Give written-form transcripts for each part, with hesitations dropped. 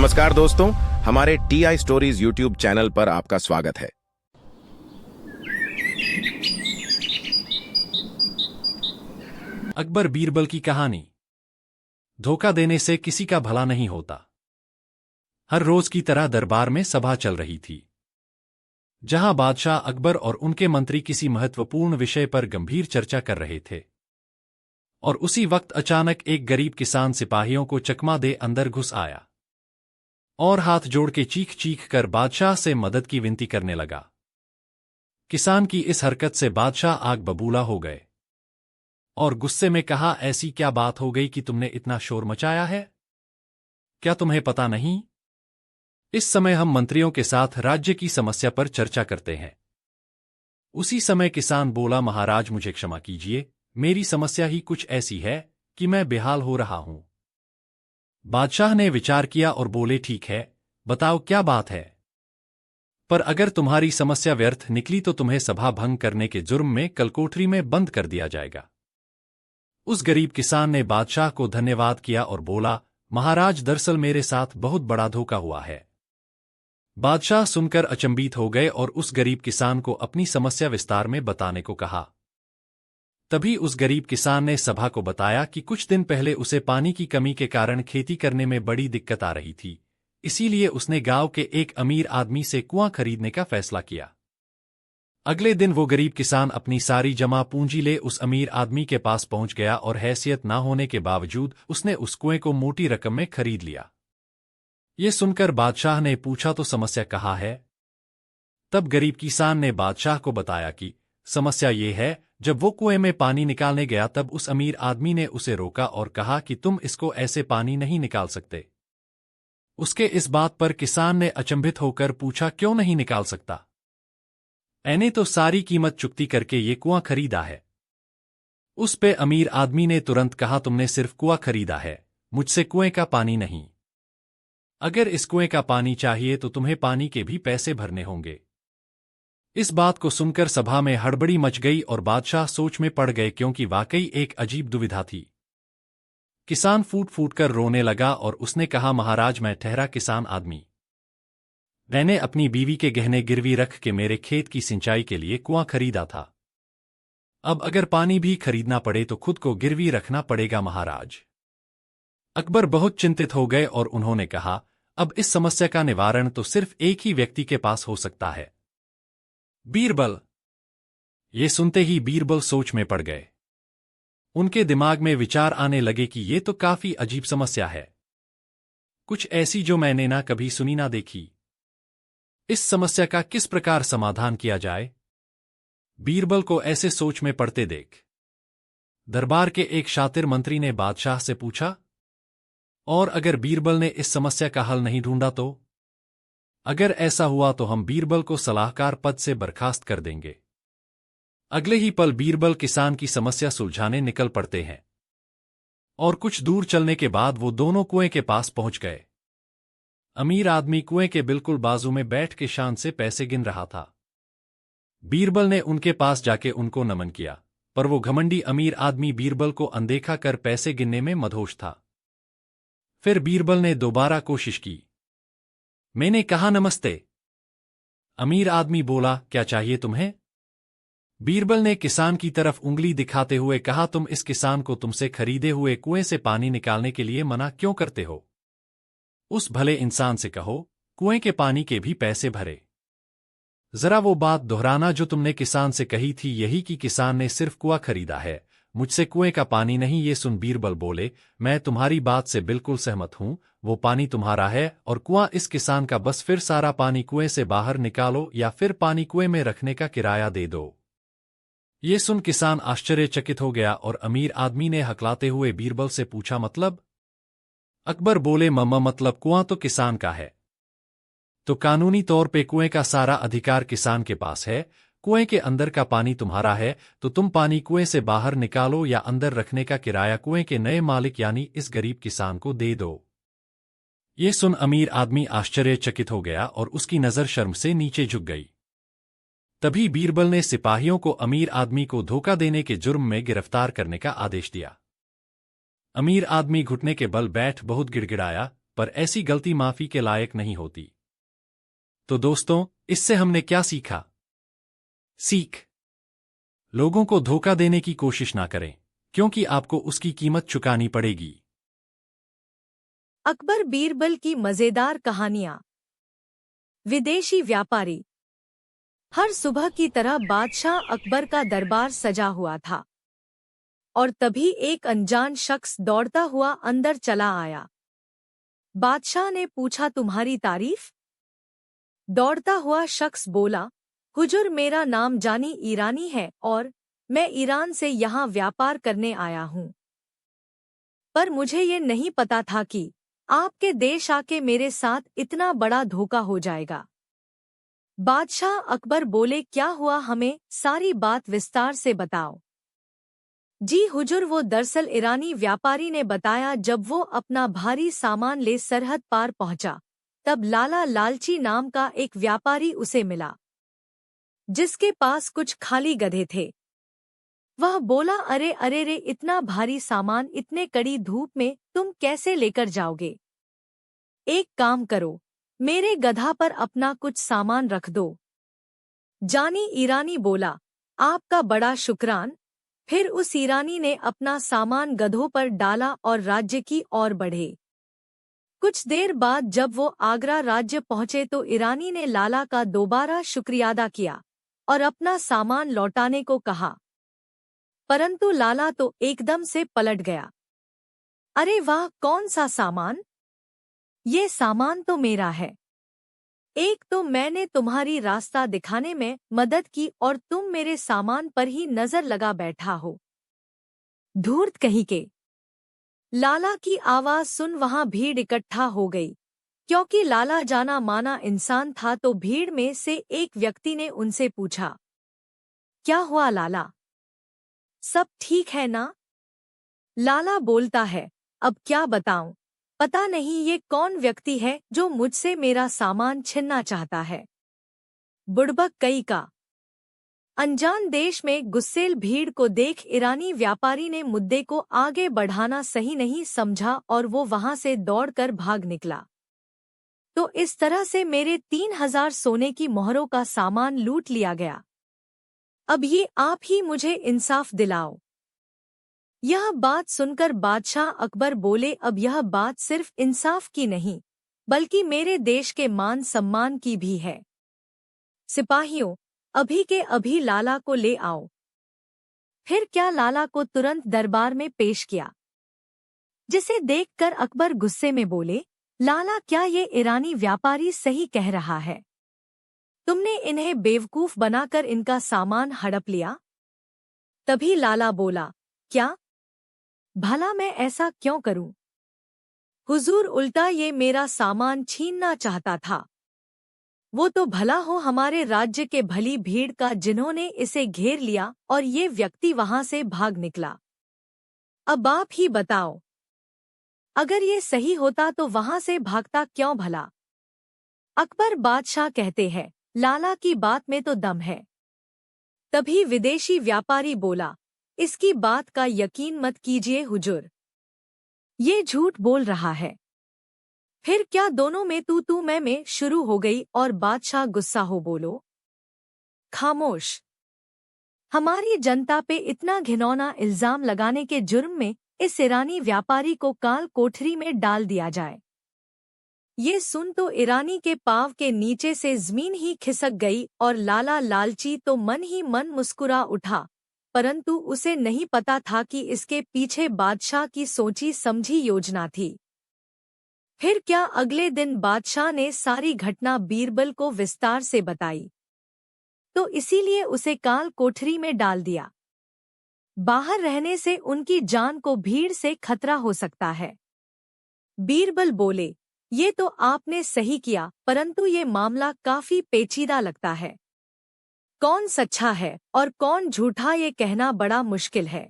नमस्कार दोस्तों, हमारे TI स्टोरीज यूट्यूब चैनल पर आपका स्वागत है। अकबर बीरबल की कहानी। धोखा देने से किसी का भला नहीं होता। हर रोज की तरह दरबार में सभा चल रही थी, जहां बादशाह अकबर और उनके मंत्री किसी महत्वपूर्ण विषय पर गंभीर चर्चा कर रहे थे। और उसी वक्त अचानक एक गरीब किसान सिपाहियों को चकमा दे अंदर घुस आया और हाथ जोड़ के चीख चीख कर बादशाह से मदद की विनती करने लगा। किसान की इस हरकत से बादशाह आग बबूला हो गए और गुस्से में कहा, ऐसी क्या बात हो गई कि तुमने इतना शोर मचाया है? क्या तुम्हें पता नहीं? इस समय हम मंत्रियों के साथ राज्य की समस्या पर चर्चा करते हैं। उसी समय किसान बोला, महाराज मुझे क्षमा कीजिए, मेरी समस्या ही कुछ ऐसी है कि मैं बेहाल हो रहा हूं। बादशाह ने विचार किया और बोले, ठीक है, बताओ क्या बात है। पर अगर तुम्हारी समस्या व्यर्थ निकली तो तुम्हें सभा भंग करने के जुर्म में कलकोठरी में बंद कर दिया जाएगा। उस गरीब किसान ने बादशाह को धन्यवाद किया और बोला, महाराज दरअसल मेरे साथ बहुत बड़ा धोखा हुआ है। बादशाह सुनकर अचंभित हो गए और उस गरीब किसान को अपनी समस्या विस्तार में बताने को कहा। तभी उस गरीब किसान ने सभा को बताया कि कुछ दिन पहले उसे पानी की कमी के कारण खेती करने में बड़ी दिक्कत आ रही थी, इसीलिए उसने गांव के एक अमीर आदमी से कुआं खरीदने का फैसला किया। अगले दिन वो गरीब किसान अपनी सारी जमा पूंजी ले उस अमीर आदमी के पास पहुंच गया और हैसियत ना होने के बावजूद उसने उस कुएं को मोटी रकम में खरीद लिया। ये सुनकर बादशाह ने पूछा, तो समस्या कहाँ है? तब गरीब किसान ने बादशाह को बताया कि समस्या ये है, जब वो कुएं में पानी निकालने गया तब उस अमीर आदमी ने उसे रोका और कहा कि तुम इसको ऐसे पानी नहीं निकाल सकते। उसके इस बात पर किसान ने अचंभित होकर पूछा, क्यों नहीं निकाल सकता? मैंने तो सारी कीमत चुकती करके ये कुआं खरीदा है। उस पे अमीर आदमी ने तुरंत कहा, तुमने सिर्फ कुआं खरीदा है, मुझसे कुएं का पानी नहीं। अगर इस कुएं का पानी चाहिए तो तुम्हें पानी के भी पैसे भरने होंगे। इस बात को सुनकर सभा में हड़बड़ी मच गई और बादशाह सोच में पड़ गए, क्योंकि वाकई एक अजीब दुविधा थी। किसान फूट फूट कर रोने लगा और उसने कहा, महाराज मैं ठहरा किसान आदमी, मैंने अपनी बीवी के गहने गिरवी रख के मेरे खेत की सिंचाई के लिए कुआं खरीदा था। अब अगर पानी भी खरीदना पड़े तो खुद को गिरवी रखना पड़ेगा महाराज। अकबर बहुत चिंतित हो गए और उन्होंने कहा, अब इस समस्या का निवारण तो सिर्फ एक ही व्यक्ति के पास हो सकता है, बीरबल। ये सुनते ही बीरबल सोच में पड़ गए। उनके दिमाग में विचार आने लगे कि ये तो काफी अजीब समस्या है, कुछ ऐसी जो मैंने ना कभी सुनी ना देखी। इस समस्या का किस प्रकार समाधान किया जाए? बीरबल को ऐसे सोच में पड़ते देख दरबार के एक शातिर मंत्री ने बादशाह से पूछा, और अगर बीरबल ने इस समस्या का हल नहीं ढूंढा तो? अगर ऐसा हुआ तो हम बीरबल को सलाहकार पद से बर्खास्त कर देंगे। अगले ही पल बीरबल किसान की समस्या सुलझाने निकल पड़ते हैं और कुछ दूर चलने के बाद वो दोनों कुएं के पास पहुंच गए। अमीर आदमी कुएं के बिल्कुल बाजू में बैठ के शान से पैसे गिन रहा था। बीरबल ने उनके पास जाके उनको नमन किया, पर वो घमंडी अमीर आदमी बीरबल को अनदेखा कर पैसे गिनने में मदहोश था। फिर बीरबल ने दोबारा कोशिश की, मैंने कहा नमस्ते। अमीर आदमी बोला, क्या चाहिए तुम्हें? बीरबल ने किसान की तरफ उंगली दिखाते हुए कहा, तुम इस किसान को तुमसे खरीदे हुए कुएं से पानी निकालने के लिए मना क्यों करते हो? उस भले इंसान से कहो, कुएं के पानी के भी पैसे भरे। जरा वो बात दोहराना जो तुमने किसान से कही थी, यही कि किसान ने सिर्फ कुआं खरीदा है, मुझसे कुएं का पानी नहीं। ये सुन बीरबल बोले, मैं तुम्हारी बात से बिल्कुल सहमत हूं, वो पानी तुम्हारा है और कुआं इस किसान का, बस फिर सारा पानी कुएं से बाहर निकालो या फिर पानी कुएं में रखने का किराया दे दो। ये सुन किसान आश्चर्यचकित हो गया और अमीर आदमी ने हकलाते हुए बीरबल से पूछा, मतलब? अकबर बोले, मम्मा मतलब कुआं तो किसान का है, तो कानूनी तौर पे कुएं का सारा अधिकार किसान के पास है। कुएं के अंदर का पानी तुम्हारा है, तो तुम पानी कुएं से बाहर निकालो या अंदर रखने का किराया कुएं के नए मालिक यानी इस गरीब किसान को दे दो। ये सुन अमीर आदमी आश्चर्यचकित हो गया और उसकी नजर शर्म से नीचे झुक गई। तभी बीरबल ने सिपाहियों को अमीर आदमी को धोखा देने के जुर्म में गिरफ्तार करने का आदेश दिया। अमीर आदमी घुटने के बल बैठ बहुत गिड़गिड़ाया, पर ऐसी गलती माफी के लायक नहीं होती। तो दोस्तों, इससे हमने क्या सीखा? सीख: लोगों को धोखा देने की कोशिश ना करें, क्योंकि आपको उसकी कीमत चुकानी पड़ेगी। अकबर बीरबल की मजेदार कहानियां। विदेशी व्यापारी। हर सुबह की तरह बादशाह अकबर का दरबार सजा हुआ था और तभी एक अनजान शख्स दौड़ता हुआ अंदर चला आया। बादशाह ने पूछा, तुम्हारी तारीफ? दौड़ता हुआ शख्स बोला, हुजूर, मेरा नाम जानी ईरानी है और मैं ईरान से यहाँ व्यापार करने आया हूँ। पर मुझे ये नहीं पता था कि आपके देश आके मेरे साथ इतना बड़ा धोखा हो जाएगा। बादशाह अकबर बोले, क्या हुआ, हमें सारी बात विस्तार से बताओ। जी हुजूर, वो दरअसल ईरानी व्यापारी ने बताया, जब वो अपना भारी सामान ले सरहद पार पहुंचा तब लाला लालची नाम का एक व्यापारी उसे मिला, जिसके पास कुछ खाली गधे थे। वह बोला, अरे अरे रे, इतना भारी सामान इतने कड़ी धूप में तुम कैसे लेकर जाओगे? एक काम करो, मेरे गधा पर अपना कुछ सामान रख दो। जानी ईरानी बोला, आपका बड़ा शुक्रान। फिर उस ईरानी ने अपना सामान गधों पर डाला और राज्य की ओर बढ़े। कुछ देर बाद जब वो आगरा राज्य पहुंचे तो ईरानी ने लाला का दोबारा शुक्रिया अदा किया और अपना सामान लौटाने को कहा, परंतु लाला तो एकदम से पलट गया। अरे वाह, कौन सा सामान? ये सामान तो मेरा है। एक तो मैंने तुम्हारी रास्ता दिखाने में मदद की और तुम मेरे सामान पर ही नजर लगा बैठा हो। धूर्त कहीं के। लाला की आवाज सुन वहां भीड़ इकट्ठा हो गई। क्योंकि लाला जाना माना इंसान था तो भीड़ में से एक व्यक्ति ने उनसे पूछा, क्या हुआ लाला? सब ठीक है ना? लाला बोलता है, अब क्या बताऊं, पता नहीं ये कौन व्यक्ति है जो मुझसे मेरा सामान छीनना चाहता है। बुड़बक कई का। अनजान देश में गुस्सेल भीड़ को देख ईरानी व्यापारी ने मुद्दे को आगे बढ़ाना सही नहीं समझा और वो वहां से दौड़कर भाग निकला। तो इस तरह से मेरे 3000 सोने की मोहरों का सामान लूट लिया गया। अब ये आप ही मुझे इंसाफ दिलाओ। यह बात सुनकर बादशाह अकबर बोले, अब यह बात सिर्फ इंसाफ की नहीं बल्कि मेरे देश के मान सम्मान की भी है। सिपाहियों, अभी के अभी लाला को ले आओ। फिर क्या लाला को तुरंत दरबार में पेश किया, जिसे देखकर अकबर गुस्से में बोले, लाला, क्या ये ईरानी व्यापारी सही कह रहा है? तुमने इन्हें बेवकूफ बनाकर इनका सामान हड़प लिया? तभी लाला बोला, क्या? भला मैं ऐसा क्यों करूं? हुजूर, उल्टा ये मेरा सामान छीनना चाहता था। वो तो भला हो हमारे राज्य के भली भीड़ का जिन्होंने इसे घेर लिया और ये व्यक्ति वहां से भाग निकला। अब आप ही बताओ, अगर ये सही होता तो वहां से भागता क्यों भला? अकबर बादशाह कहते हैं, लाला की बात में तो दम है। तभी विदेशी व्यापारी बोला, इसकी बात का यकीन मत कीजिए हुजूर, ये झूठ बोल रहा है। फिर क्या दोनों में तू मैं में शुरू हो गई और बादशाह गुस्सा हो बोलो, खामोश। हमारी जनता पे इतना घिनौना इल्जाम लगाने के जुर्म में इस ईरानी व्यापारी को काल कोठरी में डाल दिया जाए। ये सुन तो ईरानी के पाँव के नीचे से जमीन ही खिसक गई और लाला लालची तो मन ही मन मुस्कुरा उठा, परंतु उसे नहीं पता था कि इसके पीछे बादशाह की सोची समझी योजना थी। फिर क्या अगले दिन बादशाह ने सारी घटना बीरबल को विस्तार से बताई, तो इसीलिए उसे काल कोठरी में डाल दिया। बाहर रहने से उनकी जान को भीड़ से खतरा हो सकता है। बीरबल बोले, ये तो आपने सही किया, परंतु ये मामला काफी पेचीदा लगता है। कौन सच्चा है और कौन झूठा ये कहना बड़ा मुश्किल है।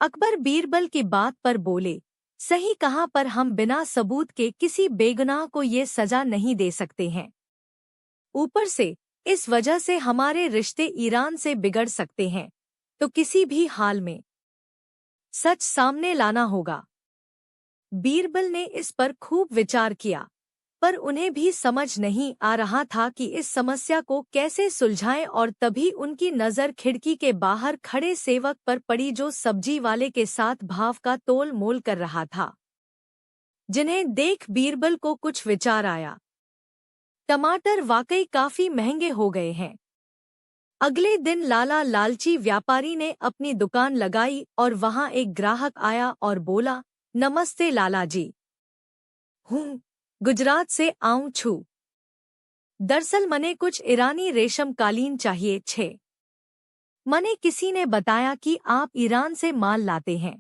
अकबर बीरबल की बात पर बोले, सही कहा, पर हम बिना सबूत के किसी बेगुनाह को ये सजा नहीं दे सकते हैं। ऊपर से इस वजह से हमारे रिश्ते ईरान से बिगड़ सकते हैं, तो किसी भी हाल में सच सामने लाना होगा। बीरबल ने इस पर खूब विचार किया, पर उन्हें भी समझ नहीं आ रहा था कि इस समस्या को कैसे सुलझाएं, और तभी उनकी नज़र खिड़की के बाहर खड़े सेवक पर पड़ी जो सब्जी वाले के साथ भाव का तोल मोल कर रहा था, जिन्हें देख बीरबल को कुछ विचार आया। टमाटर वाकई काफी महंगे हो गए हैं। अगले दिन लाला लालची व्यापारी ने अपनी दुकान लगाई और वहां एक ग्राहक आया और बोला, नमस्ते लाला जी, हूँ गुजरात से आऊं छू। दरअसल मने कुछ ईरानी रेशम कालीन चाहिए छे। मने किसी ने बताया कि आप ईरान से माल लाते हैं।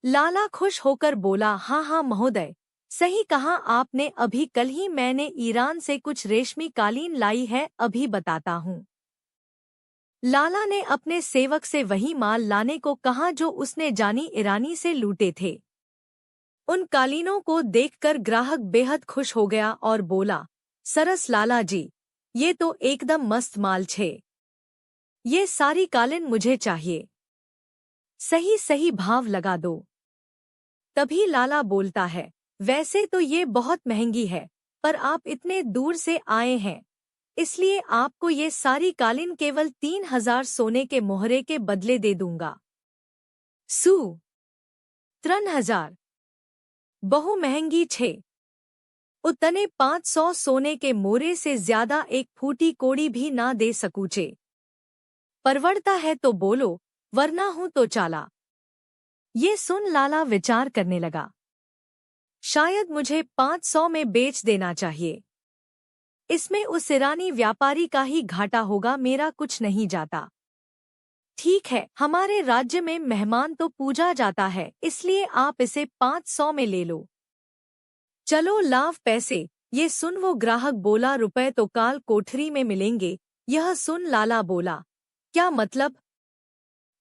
लाला खुश होकर बोला, हाँ हाँ महोदय, सही कहा आपने, अभी कल ही मैंने ईरान से कुछ रेशमी कालीन लाई है, अभी बताता हूँ। लाला ने अपने सेवक से वही माल लाने को कहा जो उसने जानी ईरानी से लूटे थे। उन कालीनों को देखकर ग्राहक बेहद खुश हो गया और बोला, सरस लाला जी, ये तो एकदम मस्त माल छे। ये सारी कालीन मुझे चाहिए, सही सही भाव लगा दो। तभी लाला बोलता है, वैसे तो ये बहुत महंगी है, पर आप इतने दूर से आए हैं, इसलिए आपको ये सारी कालीन केवल 3000 सोने के मोहरे के बदले दे दूंगा। 3000 बहु महंगी छे। उतने 500 सोने के मोरे से ज्यादा एक फूटी कोड़ी भी ना दे सकूचे। परवड़ता है तो बोलो, वरना हूं तो चाला। ये सुन लाला विचार करने लगा, शायद मुझे 500 में बेच देना चाहिए। इसमें उस ईरानी व्यापारी का ही घाटा होगा, मेरा कुछ नहीं जाता। ठीक है, हमारे राज्य में मेहमान तो पूजा जाता है, इसलिए आप इसे 500 में ले लो। चलो लाव पैसे। ये सुन वो ग्राहक बोला, रुपए तो काल कोठरी में मिलेंगे। यह सुन लाला बोला, क्या मतलब?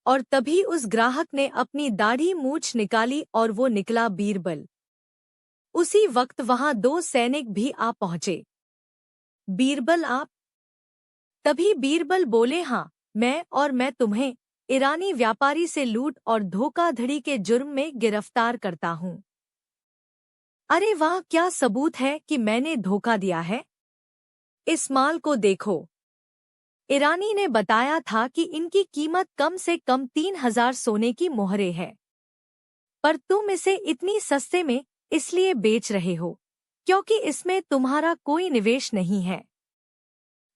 और तभी उस ग्राहक ने अपनी दाढ़ी मूछ निकाली और वो निकला बीरबल। उसी वक्त वहां 2 सैनिक भी आ पहुंचे। बीरबल आप? तभी बीरबल बोले, हाँ मैं तुम्हें ईरानी व्यापारी से लूट और धोखाधड़ी के जुर्म में गिरफ्तार करता हूँ। अरे वाह, क्या सबूत है कि मैंने धोखा दिया है? इस माल को देखो। ईरानी ने बताया था कि इनकी कीमत कम से कम 3000 सोने की मोहरे है, पर तुम इसे इतनी सस्ते में इसलिए बेच रहे हो क्योंकि इसमें तुम्हारा कोई निवेश नहीं है।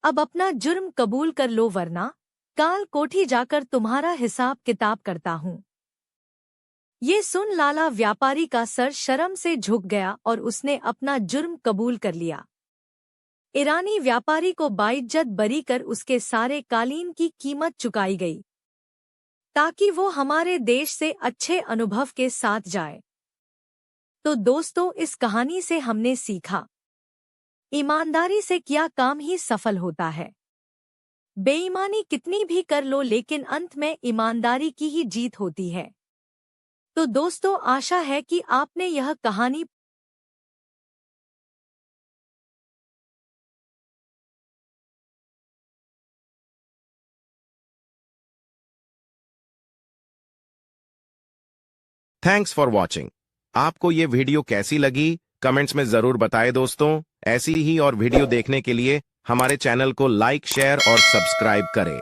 अब अपना जुर्म कबूल कर लो, वरना काल कोठी जाकर तुम्हारा हिसाब किताब करता हूँ। ये सुन लाला व्यापारी का सर शर्म से झुक गया और उसने अपना जुर्म कबूल कर लिया। ईरानी व्यापारी को बाइज्जत बरी कर उसके सारे कालीन की कीमत चुकाई गई, ताकि वो हमारे देश से अच्छे अनुभव के साथ जाए। तो दोस्तों, इस कहानी से हमने सीखा, ईमानदारी से किया काम ही सफल होता है। बेईमानी कितनी भी कर लो, लेकिन अंत में ईमानदारी की ही जीत होती है। तो दोस्तों, आशा है कि आपने यह कहानी थैंक्स फॉर वॉचिंग। आपको ये वीडियो कैसी लगी कमेंट्स में जरूर बताएं दोस्तों। ऐसी ही और वीडियो देखने के लिए हमारे चैनल को लाइक, शेयर और सब्सक्राइब करें।